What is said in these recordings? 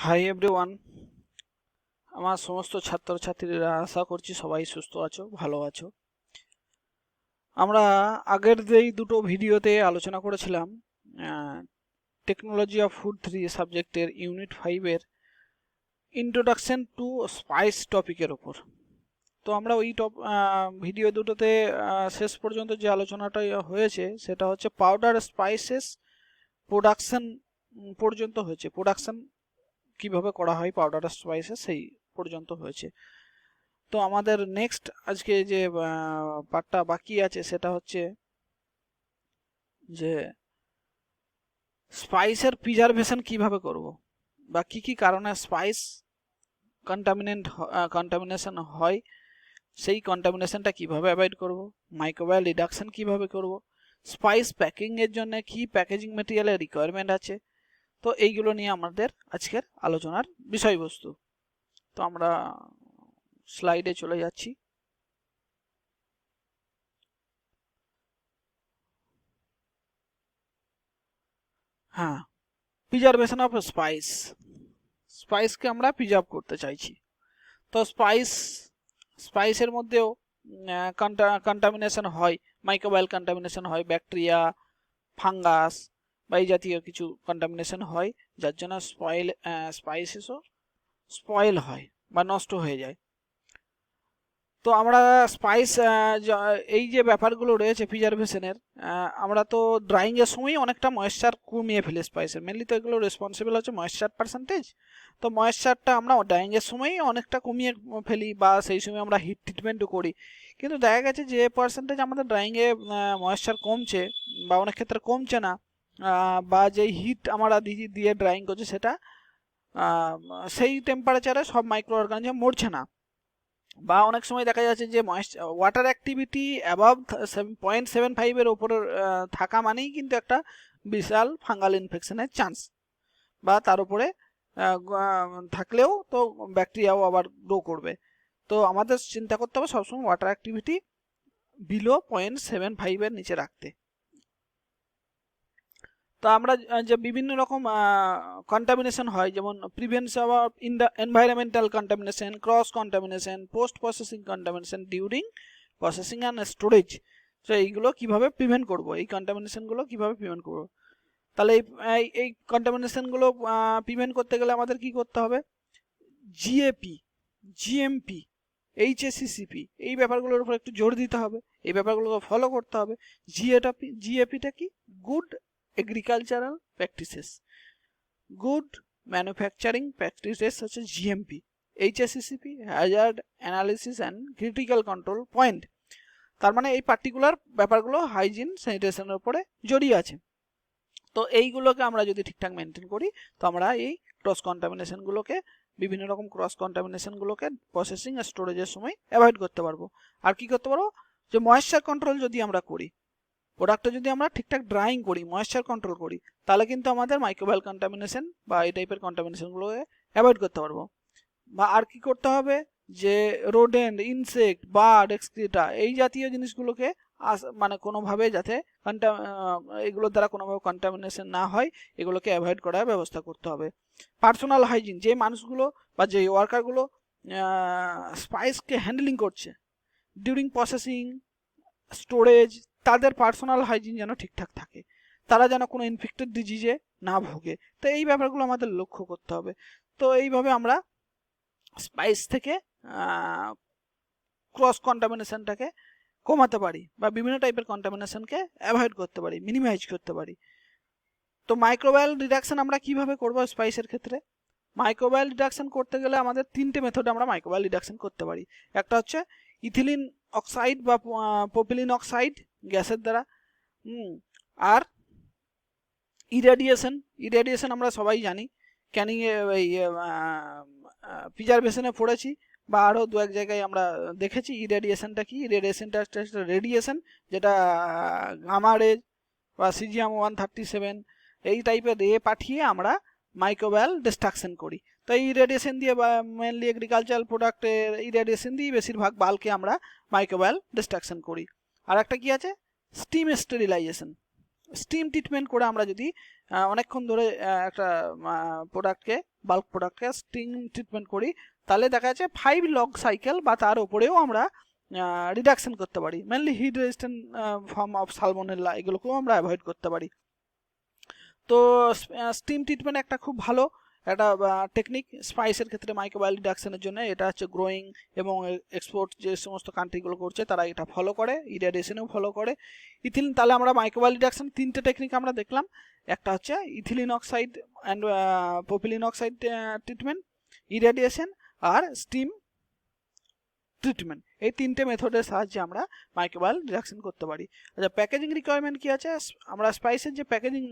Hi everyone, আমার সমস্ত ছাত্রছাত্রীরা আশা করছি সবাই সুস্থ আছো, ভালো আছো। আমরা আগের যেই দুটো ভিডিওতে আলোচনা করেছিলাম টেকনোলজি অফ ফুড 3 সাবজেক্টের ইউনিট 5-এর ইন্ট্রোডাকশন টু স্পাইস টপিকের ওপর। তো আমরা ওই ভিডিও দুটোতে শেষ পর্যন্ত যে আলোচনাটা হয়েছে সেটা হচ্ছে পাউডার স্পাইসেস প্রোডাকশন পর্যন্ত হয়েছে। প্রোডাকশন কিভাবে করা হয় পাউডার স্পাইসেস সেই পর্যন্ত হয়েছে। তো আমাদের নেক্সট আজকে যে পার্টটা বাকি আছে সেটা হচ্ছে যে স্পাইসের প্রিজারভেশন কিভাবে করব, বা কি কি কারণে স্পাইস কন্টামিনেশন হয়, সেই কন্টামিনেশনটা কিভাবে অ্যাভয়েড করব, মাইক্রোবায়াল রিডাকশন কিভাবে করব, স্পাইস প্যাকিং এর জন্য কি প্যাকেজিং ম্যাটেরিয়ালের রিকোয়ারমেন্ট আছে। তো এইগুলো নিয়ে আমাদের আজকের আলোচনার বিষয়বস্তু। তো আমরা স্লাইডে চলে যাচ্ছি। হ্যাঁ, প্রিজারভেশন অফ স্পাইসকে আমরা প্রিজার্ভ করতে চাইছি। তো স্পাইসের মধ্যেও কন্টামিনেশন হয়, মাইক্রোবায়াল কন্টামিনেশন হয়, ব্যাকটেরিয়া, ফাঙ্গাস বা এই জাতীয় কিছু কন্টামিনেশন হয়, যার জন্য স্পাইসেসও স্পয়েল হয় বা নষ্ট হয়ে যায়। তো আমরা স্পাইস এই যে ব্যাপারগুলো রয়েছে প্রিজারভেশনের, আমরা তো ড্রাইং এর সময় অনেকটা ময়েশ্চার কমিয়ে ফেলি স্পাইসের। মেনলি তো এগুলো রেসপন্সিবল হচ্ছে ময়েশ্চার পার্সেন্টেজ। তো ময়েশ্চারটা আমরা ড্রাইং এর সময় অনেকটা কমিয়ে ফেলি, বা সেই সময় আমরা হিট ট্রিটমেন্টও করি। কিন্তু দেখা গেছে যে পার্সেন্টেজ আমাদের ড্রাইং এ ময়েশ্চার কমছে বা অনেক ক্ষেত্রে কমছে না, বা যেই হিট আমরা দিয়ে ড্রাইং করছে সেটা সেই টেম্পারেচারে সব মাইক্রো অর্গানিজম মরছে না। বা অনেক সময় দেখা যাচ্ছে যে ওয়াটার অ্যাক্টিভিটি অ্যাবাভ 0.75-এর ওপরে থাকা মানেই কিন্তু একটা বিশাল ফাঙ্গাল ইনফেকশনের চান্স, বা তার উপরে থাকলেও তো ব্যাকটেরিয়াও আবার গ্রো করবে। তো আমাদের চিন্তা করতে হবে সবসময় ওয়াটার অ্যাক্টিভিটি বিলো 0.75-এর নিচে রাখতে। তো আমরা যে বিভিন্ন রকম কন্টামিনেশন হয়, যেমন prevention of environmental contamination, cross contamination, post processing contamination, during processing and storage. তো এইগুলো কিভাবে প্রিভেন্ট করব, এই কন্টামিনেশনগুলো কিভাবে প্রিভেন্ট করব। তাহলে এই কন্টামিনেশনগুলো প্রিভেন্ট করতে গেলে আমাদের কি করতে হবে? জিএপি, জিএমপি, এইচএসিসিপি এই ব্যাপারগুলোর উপর একটু জোর দিতে হবে, এই ব্যাপারগুলোকে ফলো করতে হবে। জিএপিটা কি? Good agricultural practices, good manufacturing practices হচ্ছে GMP. HACCP hazard analysis and critical control point. তার মানে এই পার্টিকুলার ব্যাপারগুলো হাইজিন স্যানিটেশনের উপরে জড়িয়ে আছে। তো এইগুলোকে আমরা যদি ঠিকঠাক মেনটেন করি, তো আমরা এই ক্রস কন্টামিনেশনগুলোকে, বিভিন্ন রকম ক্রস কন্টামিনেশনগুলোকে প্রসেসিং আর স্টোরেজের সময় অ্যাভয়েড করতে পারবো। আর কি করতে পারবো? যে ময়েশ্চার কন্ট্রোল যদি আমরা করি, প্রোডাক্টটা যদি আমরা ঠিকঠাক ড্রাইং করি, ময়েশ্চার কন্ট্রোল করি, তাহলে কিন্তু আমাদের মাইক্রোবায়াল কন্টামিনেশন বা এই টাইপের কন্টামিনেশনগুলোকে অ্যাভয়েড করতে পারবো। বা আর কি করতে হবে? যে রোডেন্ট, ইনসেক্ট, বার্ড, এক্সক্রিটা এই জাতীয় জিনিসগুলোকে মানে কোনোভাবে যাতে এগুলোর দ্বারা কোনোভাবে কন্টামিনেশন না হয়, এগুলোকে অ্যাভয়েড করার ব্যবস্থা করতে হবে। পার্সোনাল হাইজিন, যে মানুষগুলো বা যে ওয়ার্কারগুলো স্পাইসকে হ্যান্ডলিং করছে ডিউরিং প্রসেসিং, স্টোরেজ, তাদের পার্সোনাল হাইজিন যেন ঠিকঠাক থাকে, তারা যেন কোনো ইনফেক্টেড ডিজিজে না ভোগে। তো এই ব্যাপারগুলো আমাদের লক্ষ্য করতে হবে। তো এইভাবে আমরা স্পাইস থেকে ক্রস কন্টামিনেশনটাকে কমাতে পারি, বা বিভিন্ন টাইপের কন্টামিনেশনকে অ্যাভয়েড করতে পারি, মিনিমাইজ করতে পারি। তো মাইক্রোবায়াল রিডাকশন আমরা কিভাবে করবো স্পাইসের ক্ষেত্রে? মাইক্রোবায়াল রিডাকশন করতে গেলে আমাদের তিনটে মেথডে আমরা মাইক্রোবায়াল রিডাকশন করতে পারি। একটা হচ্ছে ইথিলিন অক্সাইড বা প্রপিলিন অক্সাইড গ্যাসের দ্বারা, আর ইরেডিয়েশন আমরা সবাই জানি, ক্যানিং এই প্রিজারভেশনে পড়েছি, বা আরও দু এক জায়গায় আমরা দেখেছি। ইরেডিয়েশনটা কি? রেডিয়েশনটা রেডিয়েশন, যেটা গামা রে বা সিজিয়াম 137 এই টাইপের রে পাঠিয়ে আমরা মাইক্রোবায়াল ডিস্ট্রাকশন করি। তো এই রেডিয়েশন দিয়ে মেনলি এগ্রিকালচারাল প্রোডাক্টের ইরেডিয়েশন দিয়ে বেশিরভাগ বালকে আমরা মাইক্রোবায়াল ডিস্ট্রাকশন করি। আর একটা কি আছে? Steam sterilisation. স্টিম ট্রিটমেন্ট করে আমরা যদি অনেকক্ষণ ধরে একটা প্রোডাক্টকে বাল্ক প্রোডাক্টকে স্টিম ট্রিটমেন্ট করি, তাহলে দেখা যাচ্ছে 5 লগ সাইকেল বা তার উপরেও আমরা রিডাকশন করতে পারি। Mainly heat resistant form of salmonella এগুলোকেও আমরা অ্যাভয়েড করতে পারি। তো স্টিম ট্রিটমেন্ট একটা খুব ভালো একটা টেকনিক স্পাইসের ক্ষেত্রে মাইক্রোবায়াল রিডাকশনের জন্য। এটা হচ্ছে গ্রোয়িং এবং এক্সপোর্ট যে সমস্ত কান্ট্রিগুলো করছে তারা এটা ফলো করে, ইরিডিয়েশনেও ফলো করে। ইথিলিন, তাহলে আমরা মাইক্রোবায়াল রিডাকশন 3টে টেকনিক আমরা দেখলাম। একটা হচ্ছে ethylene oxide and propylene oxide treatment, irradiation আর স্টিম ট্রিটমেন্ট। এই 3টে মেথডের সাহায্যে আমরা মাইক্রোবায়াল রিডাকশন করতে পারি। আচ্ছা, প্যাকেজিং রিকোয়ারমেন্ট কি আছে? আমরা স্পাইসের যে প্যাকেজিং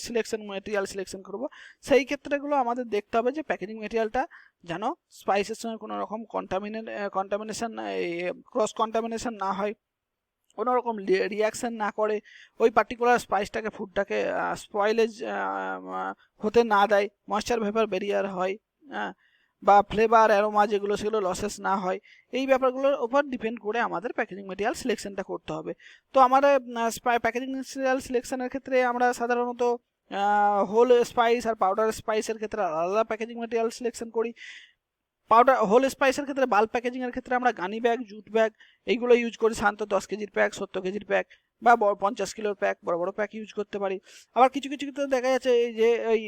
সিলেকশন ম্যাটেরিয়াল সিলেকশন করব, সেই ক্ষেত্রেগুলো আমাদের দেখতে হবে যে প্যাকেজিং ম্যাটেরিয়ালটা যেন স্পাইসের সঙ্গে কোনো রকম কন্টামিনেশন ক্রস কন্টামিনেশন না হয়, কোনো রকম রিয়াকশান না করে, ওই পার্টিকুলার স্পাইসটাকে ফুডটাকে স্পয়েলেজ হতে না দেয়, ময়েশ্চার ভেপার বেরিয়ার হয়, বা ফ্লেভার অ্যারোমা যেগুলো সেগুলো লসেস না হয়। এই ব্যাপারগুলোর উপর ডিপেন্ড করে আমাদের প্যাকেজিং ম্যাটেরিয়াল সিলেকশনটা করতে হবে। তো আমাদের প্যাকেজিং ম্যাটেরিয়াল সিলেকশনের ক্ষেত্রে আমরা সাধারণত হোল স্পাইস আর পাউডার স্পাইসের ক্ষেত্রে আলাদা প্যাকেজিং ম্যাটেরিয়াল সিলেকশন করি। পাউডার হোল স্পাইসের ক্ষেত্রে বাল্ক প্যাকেজিংয়ের ক্ষেত্রে আমরা গানি ব্যাগ, জুট ব্যাগ এইগুলো ইউজ করি। সাধারণত 10 কেজির প্যাক, 70 কেজির প্যাক বা 50 কিলোর প্যাক, বড় বড় প্যাক ইউজ করতে পারি। আবার কিছু কিছু ক্ষেত্রে দেখা যাচ্ছে যে ওই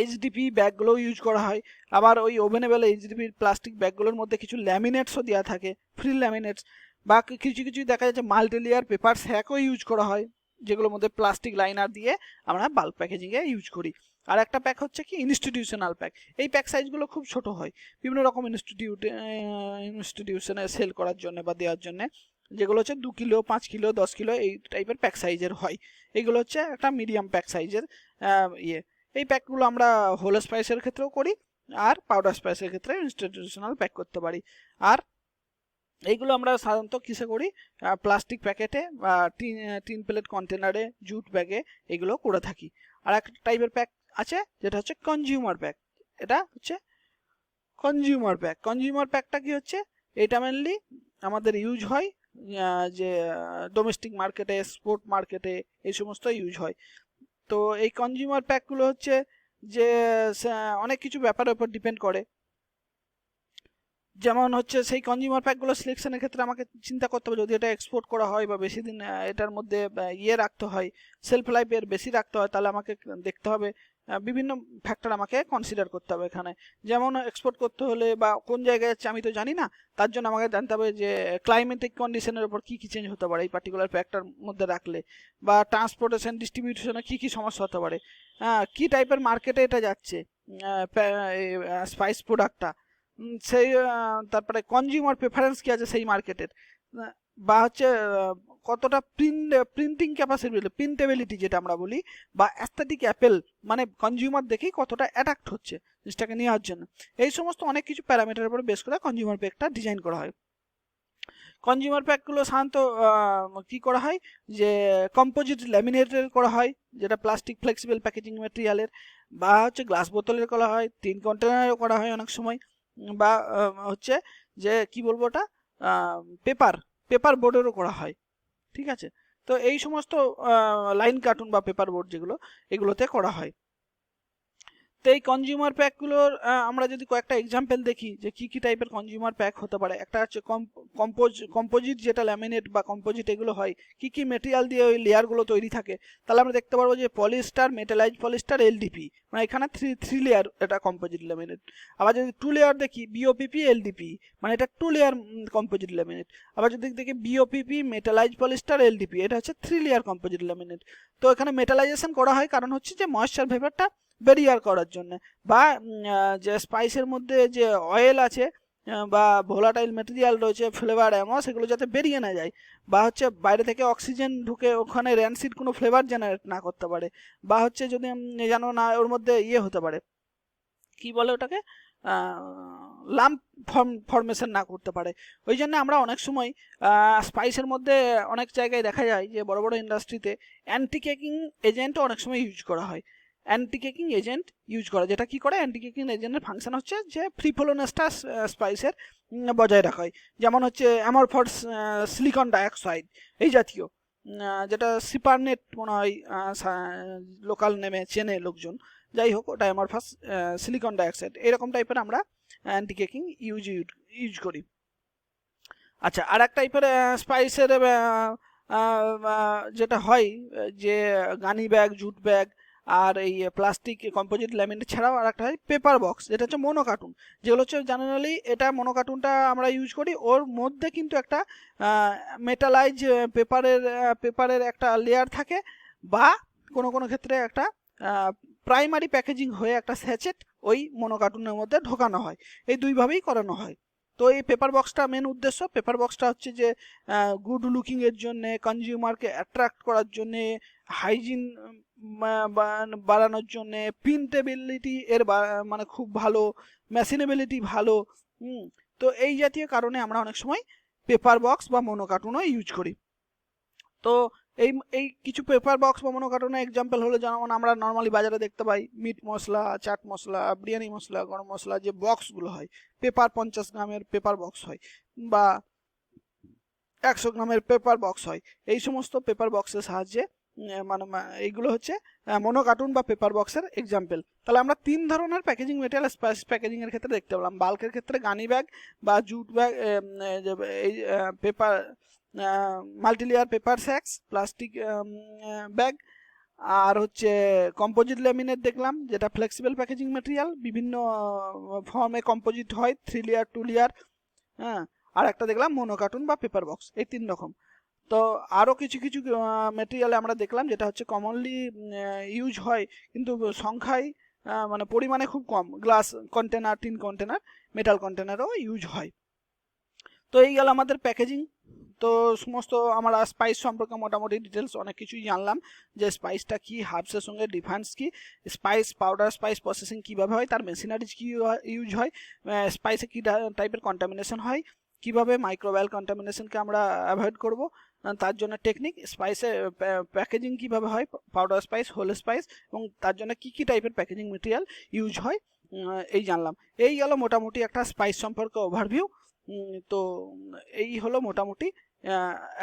এইচডিপি ব্যাগগুলো ইউজ করা হয়। আবার ওই ওভেনেবল এইচডিপি প্লাস্টিক ব্যাগগুলোর মধ্যে কিছু ল্যামিনেটসও দেওয়া থাকে, ফ্রি ল্যামিনেটস। বা কিছু কিছু দেখা যাচ্ছে মাল্টিলেয়ার পেপার স্যাকও ইউজ করা হয়, যেগুলোর মধ্যে প্লাস্টিক লাইনার দিয়ে আমরা বাল্ক প্যাকেজিংয়ে ইউজ করি। আর একটা প্যাক হচ্ছে কি ইনস্টিটিউশনাল প্যাক। এই প্যাক সাইজগুলো খুব ছোট হয়, বিভিন্ন রকম ইনস্টিটিউশনে সেল করার জন্য বা দেওয়ার জন্য, যেগুলো হচ্ছে 2 কিলো, 5 কিলো, 10 কিলো এই টাইপের প্যাক সাইজের হয়। এইগুলো হচ্ছে একটা মিডিয়াম প্যাক সাইজের এই প্যাকগুলো আমরা হোল স্পাইসের ক্ষেত্রেও করি আর পাউডার স্পাইসের ক্ষেত্রে ইনস্টিটিউশনাল প্যাক করতে পারি। আর এইগুলো আমরা সাধারণত কিসে করি? প্লাস্টিক প্যাকেটে বা টিন প্লেট কন্টেনারে, জুট ব্যাগে এগুলো করে থাকি। আর একটা টাইপের প্যাক আছে যেটা হচ্ছে কনজিউমার প্যাক। এটা হচ্ছে কনজিউমার প্যাক। কনজিউমার প্যাকটা কি হচ্ছে? এটা মেনলি আমাদের ইউজ হয় যে ডোমেস্টিক মার্কেটে, এক্সপোর্ট মার্কেটে এই সমস্ত ইউজ হয়। তো এই কনজিউমার প্যাকগুলো হচ্ছে যে অনেক কিছু ব্যাপারের উপর ডিপেন্ড করে। যেমন হচ্ছে সেই কনজিউমার প্যাকগুলো সিলেকশনের ক্ষেত্রে আমাকে চিন্তা করতে হবে, যদি এটা এক্সপোর্ট করা হয় বা বেশি দিন এটার মধ্যে রাখতে হয়, সেলফ লাইফের বেশি রাখতে হয়, তাহলে আমাকে দেখতে হবে বিভিন্ন ফ্যাক্টর আমাকে কনসিডার করতে হবে এখানে। যেমন এক্সপোর্ট করতে হলে বা কোন জায়গায় যাচ্ছে আমি তো জানি না, তার জন্য আমাকে জানতে হবে যে ক্লাইমেটিক কন্ডিশনের উপর কী কী চেঞ্জ হতে পারে এই পার্টিকুলার প্যাকটার মধ্যে রাখলে, বা ট্রান্সপোর্টেশন ডিস্ট্রিবিউশনে কী কী সমস্যা হতে পারে, কী টাইপের মার্কেটে এটা যাচ্ছে স্পাইস প্রোডাক্টটা, সেই তারপরে কনজিউমার প্রেফারেন্স কি আছে সেই মার্কেটের, বা হচ্ছে কতটা প্রিন্টিং ক্যাপাসিটি, প্রিন্টেবিলিটি যেটা আমরা বলি, বা অ্যাস্থেটিক অ্যাপেল, মানে কনজিউমার দেখেই কতটা অ্যাট্রাক্ট হচ্ছে জিনিসটাকে নেওয়ার জন্য। এই সমস্ত অনেক কিছু প্যারামিটারের উপর বেস করে কনজিউমার প্যাকটা ডিজাইন করা হয়। কনজিউমার প্যাকগুলো সাধারণত কী করা হয় যে কম্পোজিট ল্যামিনেটের করা হয়, যেটা প্লাস্টিক ফ্লেক্সিবল প্যাকেজিং ম্যাটেরিয়ালের, বা হচ্ছে গ্লাস বোতলের করা হয়, টিন কন্টেনারেরও করা হয় অনেক সময়, বা হচ্ছে যে কি বলবো ওটা পেপার বোর্ডেরও করা হয়। ঠিক আছে, তো এই সমস্ত লাইন কার্টুন বা পেপার বোর্ড যেগুলো এগুলোতে করা হয়। তো এই কনজিউমার প্যাকগুলোর আমরা যদি কয়েকটা এক্সাম্পল দেখি যে কী কী টাইপের কনজিউমার প্যাক হতে পারে। একটা হচ্ছে কম্পোজিট, যেটা ল্যামিনেট বা কম্পোজিট এগুলো হয়, কী কী মেটেরিয়াল দিয়ে ওই লেয়ারগুলো তৈরি থাকে, তাহলে আমরা দেখতে পারবো যে পলিস্টার, মেটালাইজ পলিস্টার, এলডিপি, মানে এখানে থ্রি লেয়ার এটা কম্পোজিট ল্যামিনেট। আবার যদি 2 লেয়ার দেখি বিওপিপি, এলডিপি, মানে এটা 2 লেয়ার কম্পোজিট ল্যামিনেট। আবার যদি দেখি বিওপিপি, মেটালাইজ পলিস্টার, এলডিপি, এটা হচ্ছে 3 লেয়ার কম্পোজিট ল্যামিনেট। তো এখানে মেটালাইজেশন করা হয় কারণ হচ্ছে যে ময়েশ্চার ভেপারটা বেরিয়ার করার জন্য, বা যে স্পাইসের মধ্যে যে অয়েল আছে বা ভোলাটাইল মেটেরিয়াল রয়েছে, ফ্লেভার অ্যামস, সেগুলো যাতে বেরিয়ে না যায়, বা হচ্ছে বাইরে থেকে অক্সিজেন ঢুকে ওখানে র্যানসিড কোনো ফ্লেভার জেনারেট না করতে পারে, বা হচ্ছে যদি যেন না ওর মধ্যে হতে পারে, কি বলে ওটাকে, লাম্প ফর্মেশন না করতে পারে। ওই জন্য আমরা অনেক সময় স্পাইসের মধ্যে অনেক জায়গায় দেখা যায় যে বড় বড় ইন্ডাস্ট্রিতে অ্যান্টি কেকিং এজেন্টও অনেক সময় ইউজ করা হয়। অ্যান্টি কেকিং এজেন্ট ইউজ করা, যেটা কি করে, অ্যান্টি কেকিং এজেন্টের ফাংশন হচ্ছে যে ফ্রি ফ্লোনেসটা স্পাইসের বজায় রাখা হয়। যেমন হচ্ছে অ্যামরফস সিলিকন ডাইঅক্সাইড এই জাতীয় যেটা সিপারনেট মনে হয় লোকাল নেমে চেনে লোকজন, যাই হোক ওটা অ্যামরফাস সিলিকন ডাইঅক্সাইড, এরকম টাইপের আমরা অ্যান্টি কেকিং ইউজ করি। আচ্ছা, আর এক টাইপের স্পাইসের যেটা হয় যে গানি ব্যাগ, জুট ব্যাগ আর এই প্লাস্টিক কম্পোজিট ল্যামিনেট ছাড়াও আর একটা হয় পেপার বক্স, যেটা হচ্ছে মোনো কার্টুন, যেগুলো হচ্ছে জেনারেলি এটা মোনো কার্টুনটা আমরা ইউজ করি, ওর মধ্যে কিন্তু একটা মেটালাইজ পেপারের একটা লেয়ার থাকে, বা কোনো কোনো ক্ষেত্রে একটা প্রাইমারি প্যাকেজিং হয়ে একটা স্যাচেট ওই মোনো কার্টুনের মধ্যে ঢোকানো হয়, এই দুইভাবেই করানো হয়। তো এই পেপার বক্সটা মেন উদ্দেশ্য, পেপার বক্সটা হচ্ছে যে গুড লুকিংয়ের জন্যে, কনজিউমারকে অ্যাট্রাক্ট করার জন্যে, হাইজিন বাড়ানোর জন্যে, প্রিন্টেবিলিটি এর মানে খুব ভালো, মেশিনেবিলিটি ভালো। তো এই জাতীয় কারণে আমরা অনেক সময় পেপার বক্স বা মোনো কার্টুনও ইউজ করি। তো এই কিছু পেপার বক্স বা মোনো কার্টুনের এক্সাম্পল হলো যেমন আমরা নর্মালি বাজারে দেখতে পাই মিট মশলা, চাট মশলা, বিরিয়ানি মশলা, গরম মশলা, যে বক্সগুলো হয় পেপার 50 গ্রামের পেপার বক্স হয় বা 100 গ্রামের পেপার বক্স হয়, এই সমস্ত পেপার বক্সের সাহায্যে মানে এইগুলো হচ্ছে মোনো কার্টুন বা পেপার বক্সের এক্সাম্পল। তাহলে আমরা 3 ধরনের প্যাকেজিং মেটেরিয়াল স্পাইস প্যাকেজিং এর ক্ষেত্রে দেখতে পেলাম। বাল্কের ক্ষেত্রে গানি ব্যাগ বা জুট ব্যাগ, এই paper multilayer paper sacks, plastic bag, আর হচ্ছে কম্পোজিট ল্যামিনেট দেখলাম যেটা ফ্লেক্সিবল প্যাকেজিং ম্যাটেরিয়াল, বিভিন্ন ফর্মে কম্পোজিট হয়, 3 লেয়ার 2 লেয়ার, হ্যাঁ। আর একটা দেখলাম মোনো কার্টুন বা পেপার বক্স, এই 3 রকম। তো আরও কিছু কিছু ম্যাটেরিয়ালে আমরা দেখলাম যেটা হচ্ছে কমনলি ইউজ হয় কিন্তু সংখ্যায় মানে পরিমাণে খুব কম, glass container, tin container, metal কন্টেনারও ইউজ হয়। তো এই গেল আমাদের প্যাকেজিং। তো সমস্ত আমরা স্পাইস সম্পর্কে মোটামুটি ডিটেলস অনেক কিছুই জানলাম, যে স্পাইসটা কি, হার্বসের সঙ্গে ডিফারেন্স কি, স্পাইস পাউডার স্পাইস প্রসেসিং কীভাবে হয়, তার মেশিনারিজ কী ইউজ হয়, স্পাইসে কী টাইপের কন্টামিনেশন হয়, কিভাবে মাইক্রোবায়াল কন্টামিনেশনকে আমরা অ্যাভয়েড করব, তার জন্য টেকনিক, স্পাইসে প্যাকেজিং কীভাবে হয়, পাউডার স্পাইস, হোল স্পাইস, এবং তার জন্য কী কী টাইপের প্যাকেজিং মেটেরিয়াল ইউজ হয়, এই জানলাম। এই গেল মোটামুটি একটা স্পাইস সম্পর্কে ওভারভিউ। তো এই হলো মোটামুটি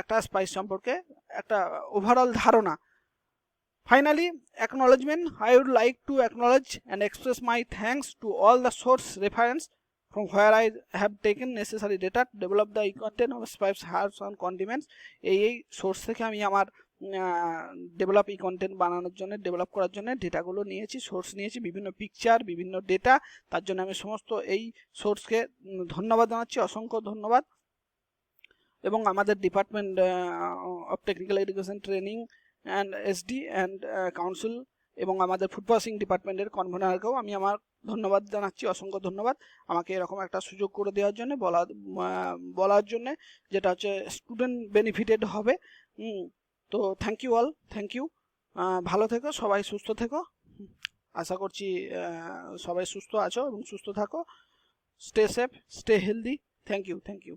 একটা স্পাইস সম্পর্কে একটা ওভারঅল ধারণা। Finally, acknowledgement. I would like to acknowledge and express my thanks to all the source reference from where I have taken necessary data to develop the content of spice, herbs and condiments. এই source থেকে আমি আমার develop content বানানোর জন্য, develop করার জন্য ডেটাগুলো নিয়েছি, source নিয়েছি, বিভিন্ন পিকচার, বিভিন্ন ডেটা, তার জন্য আমি সমস্ত এই সোর্সকে ধন্যবাদ জানাচ্ছি, অসংখ্য ধন্যবাদ। এবং আমাদের department of technical education training and SD and council এবং আমাদের ফুড প্রসেসিং ডিপার্টমেন্টের কনভেনারকেও আমি আমার ধন্যবাদ জানাচ্ছি, অসংখ্য ধন্যবাদ আমাকে এরকম একটা সুযোগ করে দেওয়ার জন্য, বলার জন্য, যেটা হচ্ছে স্টুডেন্ট বেনিফিটেড হবে। তো thank you all, thank you. ভালো থেকো সবাই, সুস্থ থেকো, আশা করছি সবাই সুস্থ আছো এবং সুস্থ থাকো। Stay safe, stay healthy. Thank you, thank you.